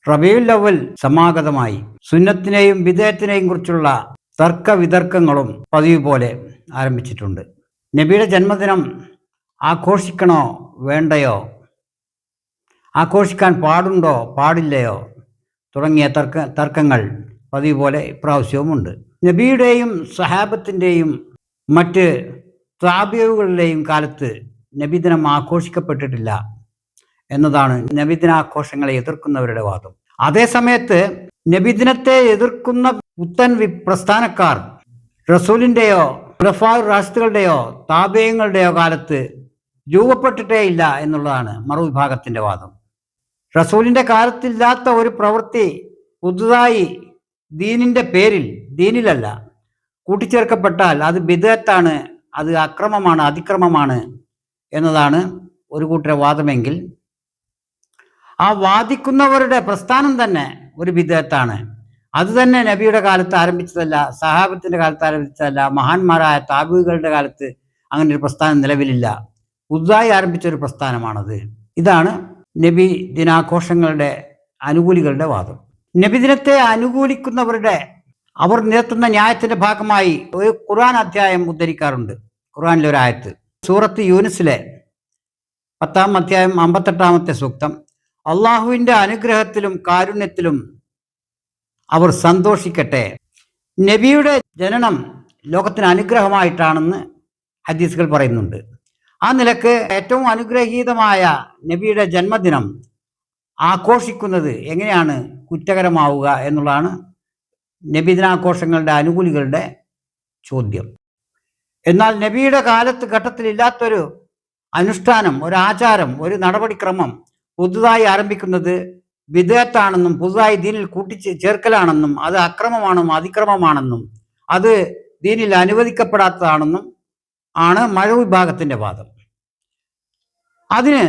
റബീഉൽ അവ്വൽ സമാഗതമായി. സുന്നത്തിനെയും ബിദ്അത്തിനെയും കുറിച്ചുള്ള തർക്ക വിതർക്കങ്ങളും പതിവ് പോലെ ആരംഭിച്ചിട്ടുണ്ട്. നബിയുടെ ജന്മദിനം ആഘോഷിക്കണോ വേണ്ടയോ, ആഘോഷിക്കാൻ പാടുണ്ടോ പാടില്ലയോ തുടങ്ങിയ തർക്കങ്ങൾ പതിവ് പോലെ ഇപ്രാവശ്യവുമുണ്ട്. നബിയുടെയും സഹാബത്തിൻ്റെയും മറ്റ് താബിഈകളുടെയും കാലത്ത് നബിദിനം ആഘോഷിക്കപ്പെട്ടിട്ടില്ല എന്നതാണ് നബിദിനാഘോഷങ്ങളെ എതിർക്കുന്നവരുടെ വാദം. അതേസമയത്ത് നബിദിനത്തെ എതിർക്കുന്ന പുത്തൻ പ്രസ്ഥാനക്കാർ റസൂലിൻ്റെയോ ഖുലഫാഉർ റാഷിദുകളുടെയോ താബിഈങ്ങളുടെയോ കാലത്ത് രൂപപ്പെട്ടിട്ടേ ഇല്ല എന്നുള്ളതാണ് മറുവിഭാഗത്തിൻ്റെ വാദം. റസൂലിൻ്റെ കാലത്തില്ലാത്ത ഒരു പ്രവൃത്തി പുതുതായി ദീനിൻ്റെ പേരിൽ, ദീനിലല്ല, കൂട്ടിച്ചേർക്കപ്പെട്ടാൽ അത് ബിദ്അത്താണ്, അത് അക്രമമാണ്, അതിക്രമമാണ് എന്നതാണ് ഒരു കൂട്ടരുടെ വാദമെങ്കിൽ, ആ വാദിക്കുന്നവരുടെ പ്രസ്ഥാനം തന്നെ ഒരു ബിദ്അത്താണ്. അത് തന്നെ നബിയുടെ കാലത്ത് ആരംഭിച്ചതല്ല, സഹാബത്തിൻ്റെ കാലത്ത് ആരംഭിച്ചതല്ല, മഹാന്മാരായ താബിഈകളുടെ കാലത്ത് അങ്ങനെ ഒരു പ്രസ്ഥാനം നിലവിലില്ല, പുതുതായി ആരംഭിച്ചൊരു പ്രസ്ഥാനമാണത്. ഇതാണ് നബി ദിനാഘോഷങ്ങളുടെ അനുകൂലികളുടെ വാദം. നബിദിനത്തെ അനുകൂലിക്കുന്നവരുടെ അവർ നിരത്തുന്ന ന്യായത്തിൻ്റെ ഭാഗമായി ഒരു ഖുർആൻ അധ്യായം ഉദ്ധരിക്കാറുണ്ട്. ഖുർആനിലെ ഒരു ആയത്ത്, സൂറത്ത് യൂനുസിലെ 10-ാം അധ്യായം 58-ാമത്തെ സൂക്തം, അള്ളാഹുവിൻ്റെ അനുഗ്രഹത്തിലും കാരുണ്യത്തിലും അവർ സന്തോഷിക്കട്ടെ. നബിയുടെ ജനനം ലോകത്തിന് അനുഗ്രഹമായിട്ടാണെന്ന് ഹദീസുകൾ പറയുന്നുണ്ട്. ആ നിലക്ക് ഏറ്റവും അനുഗ്രഹീതമായ നബിയുടെ ജന്മദിനം ആഘോഷിക്കുന്നത് എങ്ങനെയാണ് കുറ്റകരമാവുക എന്നുള്ളതാണ് നബിദിനാഘോഷങ്ങളുടെ അനുകൂലികളുടെ ചോദ്യം. എന്നാൽ നബിയുടെ കാലത്ത് ഘട്ടത്തിലില്ലാത്തൊരു അനുഷ്ഠാനം, ഒരു ആചാരം, ഒരു നടപടിക്രമം പുതുതായി ആരംഭിക്കുന്നത് ബിദ്അത്താണെന്നും പുതുതായി ദീനിൽ ചേർക്കലാണെന്നും അത് അക്രമമാണെന്നും അതിക്രമമാണെന്നും അത് ദീനിൽ അനുവദിക്കപ്പെടാത്തതാണെന്നും ആണ് മറുവിഭാഗത്തിൻ്റെ വാദം. അതിന്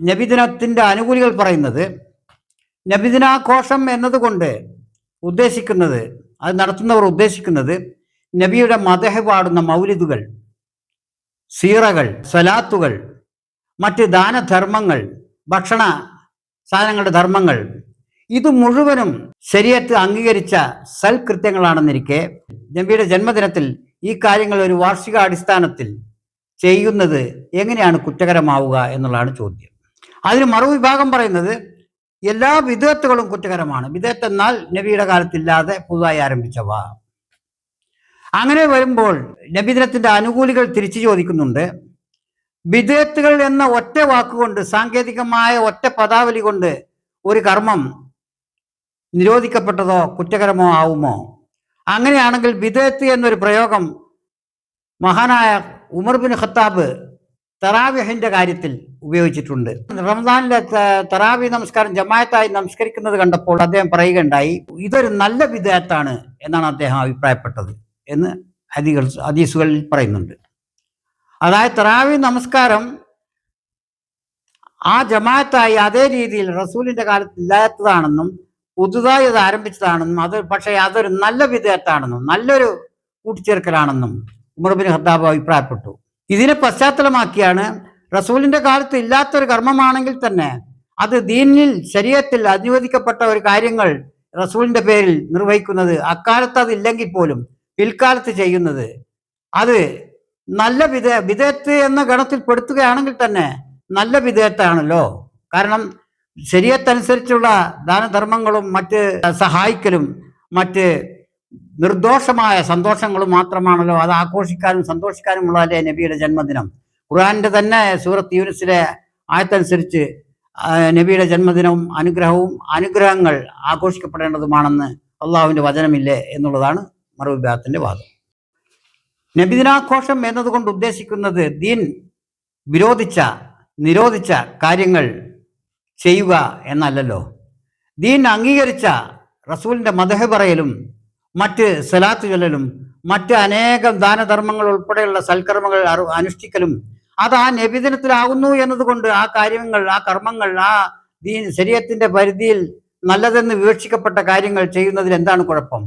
നബിദിനത്തിൻ്റെ അനുകൂലികൾ പറയുന്നത്, നബിദിനാഘോഷം എന്നതുകൊണ്ട് ഉദ്ദേശിക്കുന്നത്, അത് നടത്തുന്നവർ ഉദ്ദേശിക്കുന്നത് നബിയുടെ മദഹ് പാടുന്ന മൗലിദുകൾ, സീറകൾ, സ്വലാത്തുകൾ, മറ്റ് ദാനധർമ്മങ്ങൾ, ഭക്ഷണ സാധനങ്ങളുടെ ധർമ്മങ്ങൾ, ഇത് മുഴുവനും ശരീഅത്ത് അംഗീകരിച്ച സൽകൃത്യങ്ങളാണെന്നിരിക്കെ നബിയുടെ ജന്മദിനത്തിൽ ഈ കാര്യങ്ങൾ ഒരു വാർഷികാടിസ്ഥാനത്തിൽ ചെയ്യുന്നത് എങ്ങനെയാണ് കുറ്റകരമാവുക എന്നുള്ളതാണ് ചോദ്യം. അതിന് മറുവിഭാഗം പറയുന്നത് എല്ലാ ബിദ്അത്തുകളും കുറ്റകരമാണ്. ബിദ്അത്ത് എന്നാൽ നബിയുടെ കാലത്തില്ലാതെ പുതുതായി ആരംഭിച്ചവ. അങ്ങനെ വരുമ്പോൾ നബിദിനത്തിൻ്റെ അനുകൂലികൾ തിരിച്ചു ചോദിക്കുന്നുണ്ട്, ബിദ്അത്തുകൾ എന്ന ഒറ്റ വാക്കുകൊണ്ട്, സാങ്കേതികമായ ഒറ്റ പദാവലി കൊണ്ട് ഒരു കർമ്മം നിരോധിക്കപ്പെട്ടതോ കുറ്റകരമോ ആവുമോ? അങ്ങനെയാണെങ്കിൽ ബിദ്അത്ത് എന്നൊരു പ്രയോഗം മഹാനായ ഉമർ ബിൻ ഖത്താബ് തറാവിഹിൻ്റെ കാര്യത്തിൽ ഉപയോഗിച്ചിട്ടുണ്ട്. റമദാനിലെ തറാവി നമസ്കാരം ജമാഅത്തായി നമസ്കരിക്കുന്നത് കണ്ടപ്പോൾ അദ്ദേഹം പറയുകയുണ്ടായി, ഇതൊരു നല്ല ബിദ്അത്താണ് എന്നാണ് അദ്ദേഹം അഭിപ്രായപ്പെട്ടത് എന്ന് ഹദീസുകളിൽ പറയുന്നുണ്ട്. അതായത് തറാവി നമസ്കാരം ആ ജമാഅത്തായി അതേ രീതിയിൽ റസൂലിൻ്റെ കാലത്ത് ഇല്ലാത്തതാണെന്നും പുതുതായി അത് ആരംഭിച്ചതാണെന്നും പക്ഷേ അതൊരു നല്ല ബിദ്അത്താണെന്നും നല്ലൊരു കൂട്ടിച്ചേർക്കലാണെന്നും ഉമർ ബിൻ ഖത്താബ് അഭിപ്രായപ്പെട്ടു. ഇതിനെ പശ്ചാത്തലമാക്കിയാണ് റസൂലിൻ്റെ കാലത്ത് ഇല്ലാത്തൊരു കർമ്മമാണെങ്കിൽ തന്നെ അത് ദീനിൽ ശരീഅത്തിൽ അനുവദിക്കപ്പെട്ട ഒരു കാര്യങ്ങൾ റസൂലിൻ്റെ പേരിൽ നിർവഹിക്കുന്നത്, അക്കാലത്ത് അതില്ലെങ്കിൽ പോലും പിൽക്കാലത്ത് ചെയ്യുന്നത്, അത് നല്ല ബിദ്അത്ത് എന്ന ഗണത്തിൽ പെടുത്തുകയാണെങ്കിൽ തന്നെ നല്ല ബിദ്അത്താണല്ലോ. കാരണം ശരീഅത്തനുസരിച്ചുള്ള ദാനധർമ്മങ്ങളും മറ്റ് സഹായിക്കലും മറ്റ് നിർദോഷമായ സന്തോഷങ്ങളും മാത്രമാണല്ലോ. അത് ആഘോഷിക്കാനും സന്തോഷിക്കാനുമുള്ളതല്ലേ നബിയുടെ ജന്മദിനം. ഖുർആനിൻ്റെ തന്നെ സൂറത്ത് യൂനുസിലെ ആയത്തനുസരിച്ച് നബിയുടെ ജന്മദിനവും അനുഗ്രഹങ്ങൾ ആഘോഷിക്കപ്പെടേണ്ടതുമാണെന്ന് അള്ളാഹുവിൻ്റെ വചനമില്ലേ എന്നുള്ളതാണ് മറുവിഭാഗത്തിൻ്റെ വാദം. നബിദിനാഘോഷം എന്നതുകൊണ്ട് ഉദ്ദേശിക്കുന്നത് ദീൻ നിരോധിച്ച കാര്യങ്ങൾ ചെയ്യുക എന്നല്ലല്ലോ. ദീൻ അംഗീകരിച്ച റസൂലിൻ്റെ മദഹ് പറയലും മറ്റ് സ്വലാത്ത് ചൊല്ലലും മറ്റ് അനേകം ദാനധർമ്മങ്ങൾ ഉൾപ്പെടെയുള്ള സൽക്കർമ്മങ്ങൾ അനുഷ്ഠിക്കലും അത് ആ നബിദിനത്തിലാകുന്നു എന്നതുകൊണ്ട് ആ കാര്യങ്ങൾ, ആ കർമ്മങ്ങൾ, ആ ശരീഅത്തിൻ്റെ പരിധിയിൽ നല്ലതെന്ന് വിവക്ഷിക്കപ്പെട്ട കാര്യങ്ങൾ ചെയ്യുന്നതിൽ എന്താണ് കുഴപ്പം?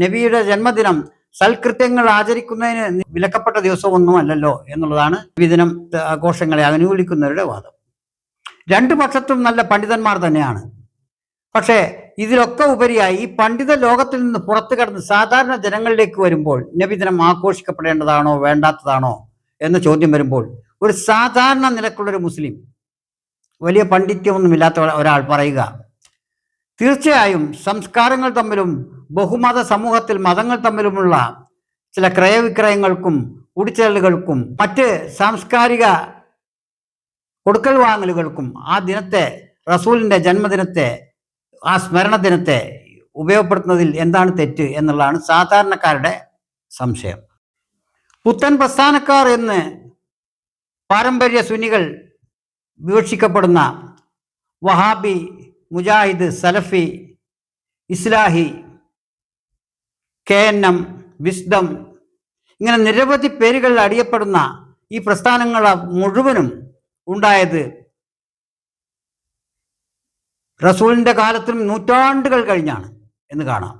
നബിയുടെ ജന്മദിനം സൽകൃത്യങ്ങൾ ആചരിക്കുന്നതിന് വിലക്കപ്പെട്ട ദിവസമൊന്നും അല്ലല്ലോ എന്നുള്ളതാണ് നബിദിനം ആഘോഷങ്ങളെ അനുകൂലിക്കുന്നവരുടെ വാദം. രണ്ടു പക്ഷത്തും നല്ല പണ്ഡിതന്മാർ തന്നെയാണ്. പക്ഷേ ഇതിലൊക്കെ ഉപരിയായി ഈ പണ്ഡിത ലോകത്തിൽ നിന്ന് പുറത്തു കടന്ന് സാധാരണ ജനങ്ങളിലേക്ക് വരുമ്പോൾ നബിദിനം ആഘോഷിക്കപ്പെടേണ്ടതാണോ വേണ്ടാത്തതാണോ എന്ന ചോദ്യം വരുമ്പോൾ ഒരു സാധാരണ നിലക്കുള്ളൊരു മുസ്ലിം, വലിയ പാണ്ഡിത്യമൊന്നുമില്ലാത്ത ഒരാൾ പറയുക, തീർച്ചയായും സംസ്കാരങ്ങൾ തമ്മിലും ബഹുമത സമൂഹത്തിൽ മതങ്ങൾ തമ്മിലുമുള്ള ചില ക്രയവിക്രയങ്ങൾക്കും കൂടിച്ചേരലുകൾക്കും മറ്റ് സാംസ്കാരിക കൊടുക്കൽ വാങ്ങലുകൾക്കും ആ ദിനത്തെ, റസൂലിൻ്റെ ജന്മദിനത്തെ, ആ സ്മരണ ദിനത്തെ ഉപയോഗപ്പെടുത്തുന്നതിൽ എന്താണ് തെറ്റ് എന്നുള്ളതാണ് സാധാരണക്കാരുടെ സംശയം. പുത്തൻ പ്രസ്ഥാനക്കാർ എന്ന് പാരമ്പര്യ സുന്നികൾ വിവക്ഷിക്കപ്പെടുന്ന വഹാബി, മുജാഹിദ്, സലഫി, ഇസ്ലാഹി, KNM, വിസ്ഡം, ഇങ്ങനെ നിരവധി പേരുകളിൽ അറിയപ്പെടുന്ന ഈ പ്രസ്ഥാനങ്ങൾ മുഴുവനും ഉണ്ടായത് റസൂലിൻ്റെ കാലത്തും നൂറ്റാണ്ടുകൾ കഴിഞ്ഞാണ് എന്ന് കാണാം.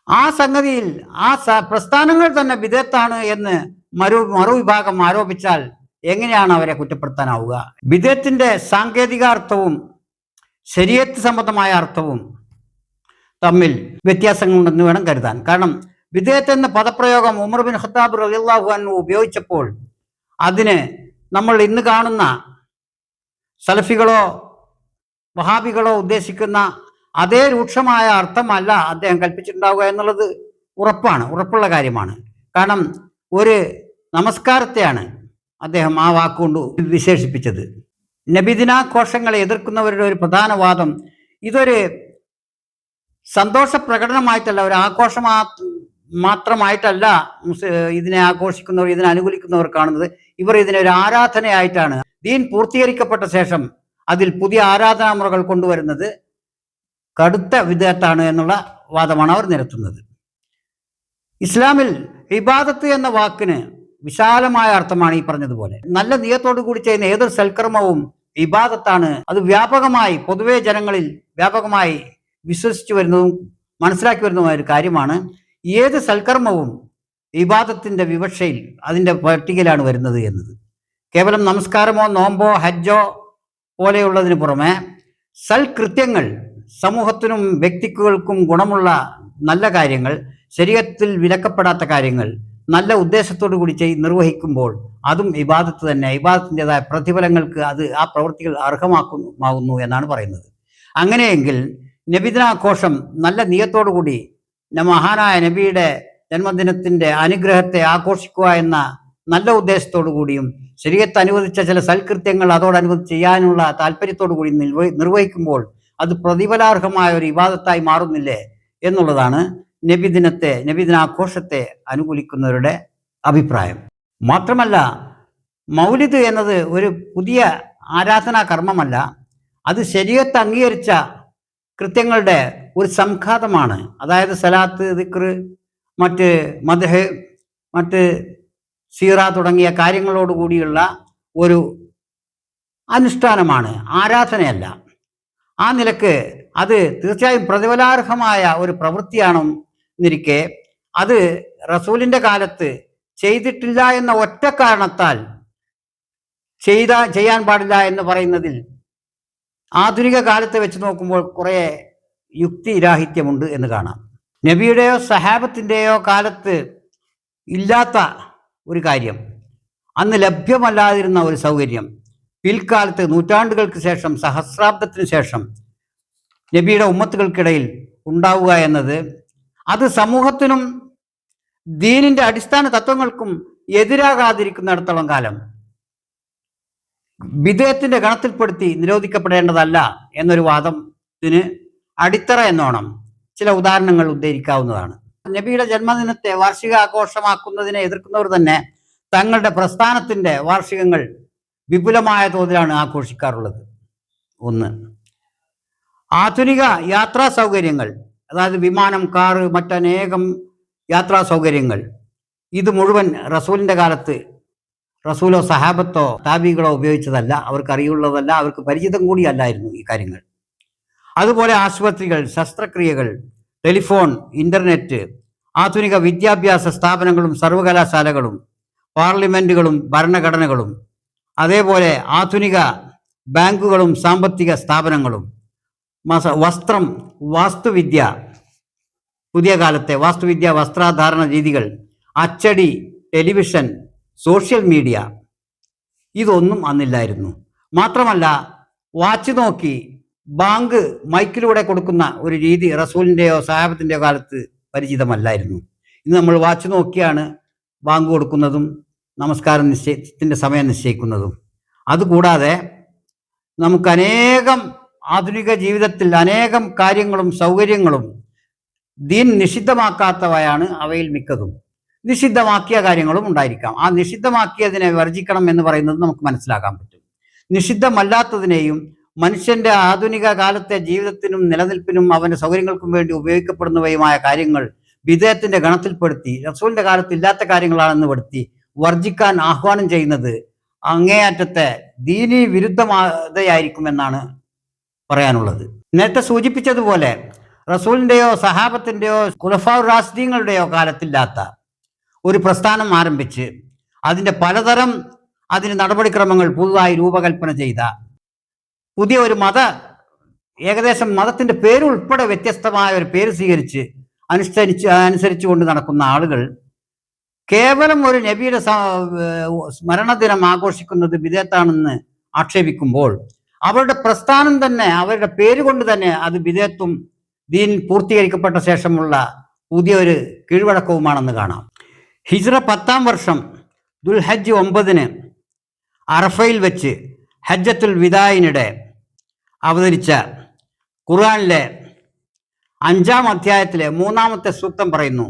ആ സംഗതിയിൽ ആ പ്രസ്ഥാനങ്ങൾ തന്നെ ബിദഅത്താണ് എന്ന് മറുവിഭാഗം ആരോപിച്ചാൽ എങ്ങനെയാണ് അവരെ കുറ്റപ്പെടുത്താനാവുക? ബിദഅത്തിന്റെ സാങ്കേതിക അർത്ഥവും ശരീഅത്ത് സംബന്ധമായ അർത്ഥവും തമ്മിൽ വ്യത്യാസങ്ങളുണ്ടെന്ന് വേണം കരുതാൻ. കാരണം ബിദഅത്ത് എന്ന പദപ്രയോഗം ഉമർ ബിൻ ഖത്താബ് റളിയല്ലാഹു അൻഹു ഉപയോഗിച്ചപ്പോൾ അതിന് നമ്മൾ ഇന്ന് കാണുന്ന സലഫികളോ വഹാബികളോ ഉദ്ദേശിക്കുന്ന അതേ രൂക്ഷമായ അർത്ഥമല്ല അദ്ദേഹം കൽപ്പിച്ചിട്ടുണ്ടാവുക എന്നുള്ളത് ഉറപ്പുള്ള കാര്യമാണ്. കാരണം ഒരു നമസ്കാരത്തെയാണ് അദ്ദേഹം ആ വാക്കുകൊണ്ട് വിശേഷിപ്പിച്ചത്. നബിദിനാഘോഷങ്ങളെ എതിർക്കുന്നവരുടെ ഒരു പ്രധാന വാദം ഇതൊരു സന്തോഷ പ്രകടനമായിട്ടല്ല, ഒരു ആഘോഷം മാത്രമായിട്ടല്ല ഇതിനെ ആഘോഷിക്കുന്നവർ, ഇതിനെ അനുകൂലിക്കുന്നവർ കാണുന്നത്. ഇവർ ഇതിനെ ഒരു ആരാധനയായിട്ടാണ്. ദീൻ പൂർത്തീകരിക്കപ്പെട്ട ശേഷം അതിൽ പുതിയ ആരാധനാമുറകൾ കൊണ്ടുവരുന്നത് കടുത്ത വിദഅത്താണ് എന്നുള്ള വാദമാണ് അവർ നിരത്തുന്നത്. ഇസ്ലാമിൽ ഇബാദത്ത് എന്ന വാക്കിന് വിശാലമായ അർത്ഥമാണ് ഈ പറഞ്ഞതുപോലെ. നല്ല നിയത്തോടു കൂടി ചെയ്യുന്ന ഏതൊരു സൽക്കർമ്മവും ഇബാദത്താണ്. അത് വ്യാപകമായി പൊതുവെ ജനങ്ങളിൽ വ്യാപകമായി വിശ്വസിച്ചു വരുന്നതും മനസ്സിലാക്കി വരുന്നതുമായ ഒരു കാര്യമാണ്. ഏത് സൽക്കർമ്മവും ഇബാദത്തിന്റെ വിവക്ഷയിൽ അതിൻ്റെ പട്ടികയിലാണ് വരുന്നത് എന്നത്. കേവലം നമസ്കാരമോ നോമ്പോ ഹജ്ജോ പോലെയുള്ളതിന് പുറമെ സൽകൃത്യങ്ങൾ, സമൂഹത്തിനും വ്യക്തികൾക്കും ഗുണമുള്ള നല്ല കാര്യങ്ങൾ, ശരീഅത്തിൽ വിലക്കപ്പെടാത്ത കാര്യങ്ങൾ നല്ല ഉദ്ദേശത്തോടു കൂടി നിർവഹിക്കുമ്പോൾ അതും ഇബാദത്ത് തന്നെ. ഇബാദത്തിൻ്റെതായ പ്രതിഫലങ്ങൾക്ക് അത് ആ പ്രവൃത്തികൾ അർഹമാകുന്നു എന്നാണ് പറയുന്നത്. അങ്ങനെയെങ്കിൽ നബിദിനാഘോഷം നല്ല നിയത്തോടു കൂടി മഹാനായ നബിയുടെ ജന്മദിനത്തിൻ്റെ അനുഗ്രഹത്തെ ആഘോഷിക്കുക എന്ന നല്ല ഉദ്ദേശത്തോടു കൂടിയും ശരീഅത്ത് അനുവദിച്ച ചില സൽകൃത്യങ്ങൾ അതോടനുബന്ധിച്ച് ചെയ്യാനുള്ള താല്പര്യത്തോടു കൂടി നിർവഹിക്കുമ്പോൾ അത് പ്രതിഫലാർഹമായ ഒരു ഇബാദത്തായി മാറുന്നില്ലേ എന്നുള്ളതാണ് നബിദിനാഘോഷത്തെ അനുകൂലിക്കുന്നവരുടെ അഭിപ്രായം. മാത്രമല്ല, മൗലിദ് എന്നത് ഒരു പുതിയ ആരാധനാ കർമ്മമല്ല. അത് ശരീഅത്ത് അംഗീകരിച്ച കൃത്യങ്ങളുടെ ഒരു സംഘാതമാണ്. അതായത് സലാത്ത്, ദിക്ർ, മറ്റ് മദ്ഹ്, മറ്റ് സീറ തുടങ്ങിയ കാര്യങ്ങളോടുകൂടിയുള്ള ഒരു അനുഷ്ഠാനമാണ്, ആരാധനയല്ല. ആ നിലക്ക് അത് തീർച്ചയായും പ്രതിഫലാർഹമായ ഒരു പ്രവൃത്തിയാണെന്നിരിക്കെ അത് റസൂലിൻ്റെ കാലത്ത് ചെയ്തിട്ടില്ല എന്ന ഒറ്റ കാരണത്താൽ ചെയ്യാൻ പാടില്ല എന്ന് പറയുന്നതിൽ ആധുനിക കാലത്തെ വെച്ച് നോക്കുമ്പോൾ കുറേ യുക്തിരാഹിത്യമുണ്ട് എന്ന് കാണാം. നബിയുടെയോ സഹാബത്തിൻ്റെയോ കാലത്ത് ഇല്ലാത്ത ഒരു കാര്യം, അന്ന് ലഭ്യമല്ലാതിരുന്ന ഒരു സൗകര്യം പിൽക്കാലത്ത് നൂറ്റാണ്ടുകൾക്ക് ശേഷം, സഹസ്രാബ്ദത്തിന് ശേഷം നബിയുടെ ഉമ്മത്തുകൾക്കിടയിൽ ഉണ്ടാവുക എന്നത് അത് സമൂഹത്തിനും ദീനിൻ്റെ അടിസ്ഥാന തത്വങ്ങൾക്കും എതിരാകാതിരിക്കുന്നിടത്തോളം കാലം ബിദഅത്തിന്റെ ഗണത്തിൽപ്പെടുത്തി നിരോധിക്കപ്പെടേണ്ടതല്ല എന്നൊരു വാദത്തിന് അടിത്തറ എന്നോണം ചില ഉദാഹരണങ്ങൾ ഉദ്ധരിക്കാവുന്നതാണ്. നബിയുടെ ജന്മദിനത്തെ വാർഷിക ആഘോഷമാക്കുന്നതിനെ എതിർക്കുന്നവർ തന്നെ തങ്ങളുടെ പ്രസ്ഥാനത്തിൻ്റെ വാർഷികങ്ങൾ വിപുലമായ തോതിലാണ് ആഘോഷിക്കാറുള്ളത്. ഒന്ന്, ആധുനിക യാത്രാ സൗകര്യങ്ങൾ, അതായത് വിമാനം, കാറ്, മറ്റനേകം യാത്രാ സൗകര്യങ്ങൾ, ഇത് മുഴുവൻ റസൂലിൻ്റെ കാലത്ത് റസൂലോ സഹാബത്തോ താബികളോ ഉപയോഗിച്ചതല്ല, അവർക്ക് അറിയുള്ളതല്ല, അവർക്ക് പരിചിതം കൂടിയല്ലായിരുന്നു ഈ കാര്യങ്ങൾ. അതുപോലെ ആശുപത്രികൾ, ശസ്ത്രക്രിയകൾ, ടെലിഫോൺ, ഇൻ്റർനെറ്റ്, ആധുനിക വിദ്യാഭ്യാസ സ്ഥാപനങ്ങളും സർവകലാശാലകളും, പാർലമെൻറ്റുകളും ഭരണഘടനകളും, അതേപോലെ ആധുനിക ബാങ്കുകളും സാമ്പത്തിക സ്ഥാപനങ്ങളും, വസ്ത്രം, വാസ്തുവിദ്യ, പുതിയ കാലത്തെ വാസ്തുവിദ്യ, വസ്ത്രധാരണ രീതികൾ, അച്ചടി, ടെലിവിഷൻ, സോഷ്യൽ മീഡിയ, ഇതൊന്നും അന്നില്ലായിരുന്നു. മാത്രമല്ല വാച്ച് നോക്കി ബാങ്ക് മൈക്കിലൂടെ കൊടുക്കുന്ന ഒരു രീതി റസൂലിൻ്റെയോ സഹാബത്തിൻ്റെയോ കാലത്ത് പരിചിതമല്ലായിരുന്നു. ഇന്ന് നമ്മൾ വാച്ച് നോക്കിയാണ് ബാങ്ക് കൊടുക്കുന്നതും നമസ്കാരം നിശ്ചയത്തിൻ്റെ സമയം നിശ്ചയിക്കുന്നതും. അതുകൂടാതെ നമുക്ക് അനേകം ആധുനിക ജീവിതത്തിൽ അനേകം കാര്യങ്ങളും സൗകര്യങ്ങളും ദീൻ നിഷിദ്ധമാക്കാത്തവയാണ് അവയിൽ മിക്കതും. നിഷിദ്ധമാക്കിയ കാര്യങ്ങളും ഉണ്ടായിരിക്കാം. ആ നിഷിദ്ധമാക്കിയതിനെ വർജിക്കണം എന്ന് പറയുന്നത് നമുക്ക് മനസ്സിലാക്കാൻ പറ്റും. നിഷിദ്ധമല്ലാത്തതിനെയും മനുഷ്യന്റെ ആധുനിക കാലത്തെ ജീവിതത്തിനും നിലനിൽപ്പിനും അവന്റെ സൗകര്യങ്ങൾക്കും വേണ്ടി ഉപയോഗിക്കപ്പെടുന്നവയുമായ കാര്യങ്ങൾ ബിദഅത്തിന്റെ ഗണത്തിൽപ്പെടുത്തി റസൂലിന്റെ കാലത്ത് ഇല്ലാത്ത കാര്യങ്ങളാണെന്ന് പെടുത്തി വർജിക്കാൻ ആഹ്വാനം ചെയ്യുന്നത് അങ്ങേയറ്റത്തെ ദീനി വിരുദ്ധമായതായിരിക്കുമെന്നാണ് പറയാനുള്ളത്. നേരത്തെ സൂചിപ്പിച്ചതുപോലെ റസൂലിന്റെയോ സഹാബത്തിന്റെയോ ഖുലഫാ റാഷിദീങ്ങളുടെയോ കാലത്തില്ലാത്ത ഒരു പ്രസ്ഥാനം ആരംഭിച്ച് അതിൻ്റെ പലതരം അതിന് നടപടിക്രമങ്ങൾ പുതുതായി രൂപകൽപ്പന ചെയ്ത പുതിയ ഒരു ഏകദേശം മതത്തിൻ്റെ പേരുൾപ്പെടെ വ്യത്യസ്തമായ ഒരു പേര് സ്വീകരിച്ച് അനുസരിച്ചു കൊണ്ട് നടക്കുന്ന ആളുകൾ കേവലം ഒരു നബിയുടെ സ്മരണദിനം ആഘോഷിക്കുന്നത് ബിദഅത്താണെന്ന് ആക്ഷേപിക്കുമ്പോൾ അവരുടെ പ്രസ്ഥാനം തന്നെ, അവരുടെ പേര് കൊണ്ട് തന്നെ അത് ബിദഅത്തും ദീൻ പൂർത്തീകരിക്കപ്പെട്ട ശേഷമുള്ള പുതിയൊരു കീഴ്വഴക്കവുമാണെന്ന് കാണാം. ഹിജ്റ 10-ാം വർഷം ദുൽഹജ്ജ് 9-ന് അറഫയിൽ വെച്ച് ഹജ്ജത്തുൽ വിദായിനിടെ അവതരിച്ച ഖുർആനിലെ 5-ാം അധ്യായത്തിലെ 3-ാമത്തെ സൂക്തം പറയുന്നു,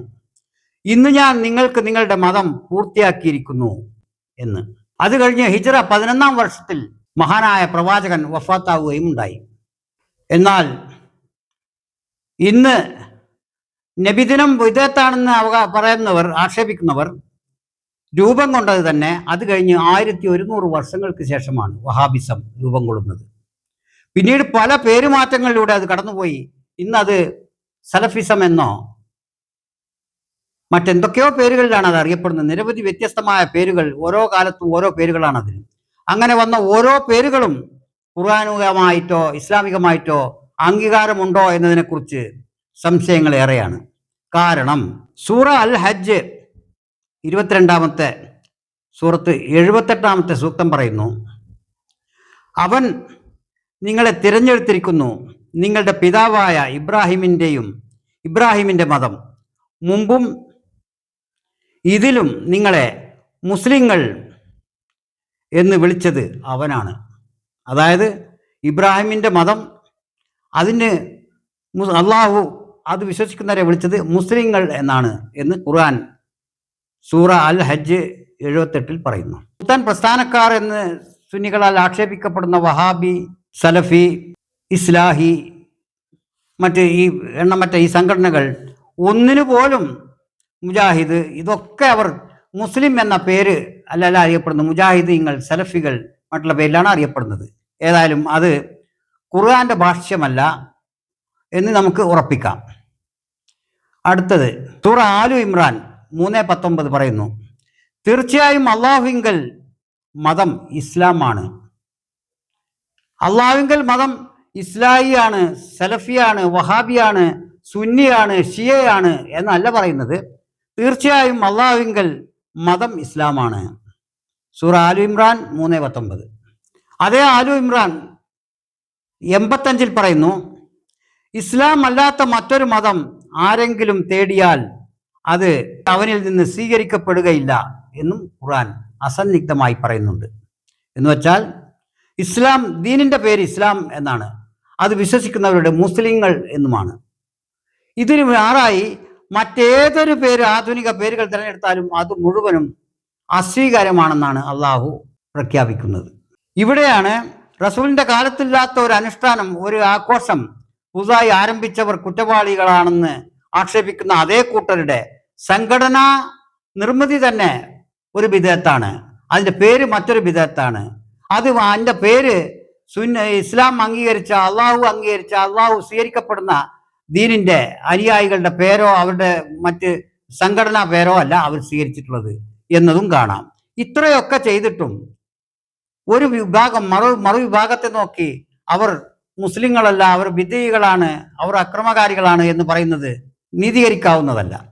ഇന്ന് ഞാൻ നിങ്ങൾക്ക് നിങ്ങളുടെ മതം പൂർത്തിയാക്കിയിരിക്കുന്നു എന്ന്. അത് കഴിഞ്ഞ് ഹിജ്റ 11-ാം വർഷത്തിൽ മഹാനായ പ്രവാചകൻ വഫാത്താവുകയും ഉണ്ടായി. എന്നാൽ ഇന്ന് നബിദിനം വിദഅത്താണെന്ന് പറയുന്നവർ, ആക്ഷേപിക്കുന്നവർ രൂപം കൊണ്ടത് തന്നെ അത് കഴിഞ്ഞ് 1100 വർഷങ്ങൾക്ക് ശേഷമാണ് വഹാബിസം രൂപം കൊള്ളുന്നത്. പിന്നീട് പല പേരുമാറ്റങ്ങളിലൂടെ അത് കടന്നുപോയി. ഇന്നത് സലഫിസം എന്നോ മറ്റെന്തൊക്കെയോ പേരുകളിലാണ് അത് അറിയപ്പെടുന്നത്. നിരവധി വ്യത്യസ്തമായ പേരുകൾ, ഓരോ കാലത്തും ഓരോ പേരുകളാണ് അതിന്. അങ്ങനെ വന്ന ഓരോ പേരുകളും ഖുർആനികമായിട്ടോ ഇസ്ലാമികമായിട്ടോ അംഗീകാരമുണ്ടോ എന്നതിനെക്കുറിച്ച് സംശയങ്ങൾ ഏറെയാണ്. കാരണം സൂറ അൽ ഹജ്ജ് 22-ാമത്തെ സൂറത്ത് 78-ാമത്തെ സൂക്തം പറയുന്നു, അവൻ നിങ്ങളെ തിരഞ്ഞെടുത്തിരിക്കുന്നു, നിങ്ങളുടെ പിതാവായ ഇബ്രാഹിമിൻ്റെ മതം, മുമ്പും ഇതിലും നിങ്ങളെ മുസ്ലിങ്ങൾ എന്ന് വിളിച്ചത് അവനാണ്. അതായത് ഇബ്രാഹിമിൻ്റെ മതം, അതിന് അള്ളാഹു അത് വിശ്വസിക്കുന്നവരെ വിളിച്ചത് മുസ്ലിങ്ങൾ എന്നാണ് എന്ന് ഖുർആൻ സൂറ അൽ ഹജ്ജ് 78-ൽ പറയുന്നു. പുത്തൻ പ്രസ്ഥാനക്കാർ എന്ന് സുന്നികളാൽ ആക്ഷേപിക്കപ്പെടുന്ന വഹാബി, സലഫി, ഇസ്ലാഹി, എണ്ണമറ്റ ഈ സംഘടനകൾ ഒന്നിനു പോലും മുജാഹിദ്, ഇതൊക്കെ അവർ മുസ്ലിം എന്ന പേര് അല്ലല്ല അറിയപ്പെടുന്നത്. മുജാഹിദീങ്ങൾ, സലഫികൾ മറ്റുള്ള പേരിലാണ് അറിയപ്പെടുന്നത്. ഏതായാലും അത് ഖുർആന്റെ ഭാഷ്യമല്ല എന്ന് നമുക്ക് ഉറപ്പിക്കാം. അടുത്തത് സൂറ ആലു ഇമ്രാൻ 3:19 പറയുന്നു, തീർച്ചയായും അള്ളാഹുവിങ്കൽ മതം ഇസ്ലാമാണ്. അള്ളാഹുവിങ്കൽ മതം ഇസ്ലാഹിയാണ്, സലഫിയാണ്, വഹാബിയാണ്, സുന്നിയാണ്, ഷിയയാണ് എന്നല്ല പറയുന്നത്. തീർച്ചയായും അള്ളാഹുവിങ്കൽ മതം ഇസ്ലാമാണ്. സൂറ ആലു ഇമ്രാൻ 3:19. അതേ ആലു ഇമ്രാൻ 85-ൽ പറയുന്നു, ഇസ്ലാം അല്ലാത്ത മറ്റൊരു മതം ആരെങ്കിലും തേടിയാൽ അത് അവനിൽ നിന്ന് സ്വീകരിക്കപ്പെടുകയില്ല എന്നും ഖുർആൻ അസന്നിഗ്ധമായി പറയുന്നുണ്ട്. എന്ന് വെച്ചാൽ ഇസ്ലാം, ദീനിൻ്റെ പേര് ഇസ്ലാം എന്നാണ്, അത് വിശ്വസിക്കുന്നവരുടെ മുസ്ലിങ്ങൾ എന്നുമാണ്. ഇതിന് മാറായി മറ്റേതൊരു പേര്, ആധുനിക പേരുകൾ തിരഞ്ഞെടുത്താലും അത് മുഴുവനും അസ്വീകാര്യമാണെന്നാണ് അള്ളാഹു പ്രഖ്യാപിക്കുന്നത്. ഇവിടെയാണ് റസൂലിൻ്റെ കാലത്തില്ലാത്ത ഒരു അനുഷ്ഠാനം, ഒരു ആഘോഷം പുതുതായി ആരംഭിച്ചവർ കുറ്റവാളികളാണെന്ന് ആക്ഷേപിക്കുന്ന അതേ കൂട്ടരുടെ സംഘടനാ നിർമ്മിതി തന്നെ ഒരു ബിദഅത്താണ്, അതിൻ്റെ പേര് മറ്റൊരു ബിദഅത്താണ്. അതിൻ്റെ പേര് ഇസ്ലാം അംഗീകരിച്ച, അള്ളാഹു സ്വീകരിക്കപ്പെടുന്ന ദീനിൻ്റെ അനുയായികളുടെ പേരോ അവരുടെ മറ്റ് സംഘടനാ പേരോ അല്ല അവർ സ്വീകരിച്ചിട്ടുള്ളത് എന്നതും കാണാം. ഇത്രയൊക്കെ ചെയ്തിട്ടും ഒരു വിഭാഗം മറുവിഭാഗത്തെ നോക്കി അവർ മുസ്ലിങ്ങളല്ല, അവർ വിദ്യകളാണ്, അവർ അക്രമകാരികളാണ് എന്ന് പറയുന്നത് നീതീകരിക്കാവുന്നതല്ല.